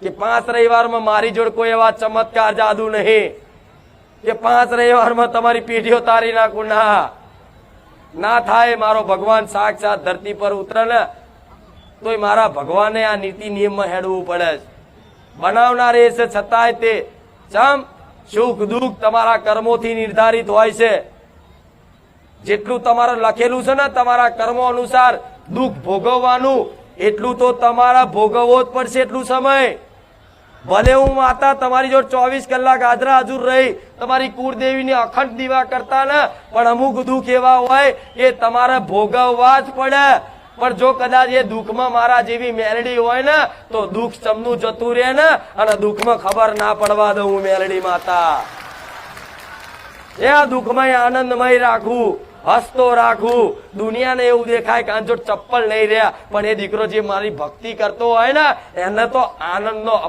કે 5 રવિવારમાં મારી જોડે કોઈ એવા ચમત્કાર જાદુ નહીં કે 5 રવિવારમાં તમારી પેઢીઓ તારી નાખું. ના થાય. મારો ભગવાન સાક્ષાત ધરતી પર ઉતરે ને તોય મારા ભગવાને આ નીતિ નિયમમાં હેડવું પડે છે. બનાવનાર એ છે, છતાંય તે ચમ સુખ દુઃખ તમારા કર્મોથી નિર્ધારિત હોય છે. જેટલું તમારે લખેલું છે ને તમારા કર્મો અનુસાર દુઃખ ભોગવવાનું, એટલું તો તમારા ભોગવવો જ પડશે. એટલું સમય ભલે હું માતા તમારી જોડે 24 કલાક હાજરા હાજર રહી તમારી કુળદેવીને અખંડ દીવા કરતા ને, પણ અમુક દુઃખ એવા હોય કે તમારે ભોગવવા જ પડે. પણ જો કદાચ એ દુઃખમાં મારા જેવી મેલડી હોય ને તો દુઃખ ચમનું જતું રહે ને, અને દુઃખમાં ખબર ના પડવા દઉં હું મેલડી માતા. એ આ દુઃખમય આનંદમય રાખવું, હસતો રાખવું. દુનિયાને એવું દેખાય કે જો ચપ્પલ નહીં રહ્યા, પણ એ દીકરો જે મારી ભક્તિ કરતો હોય ને એને તો આનંદનો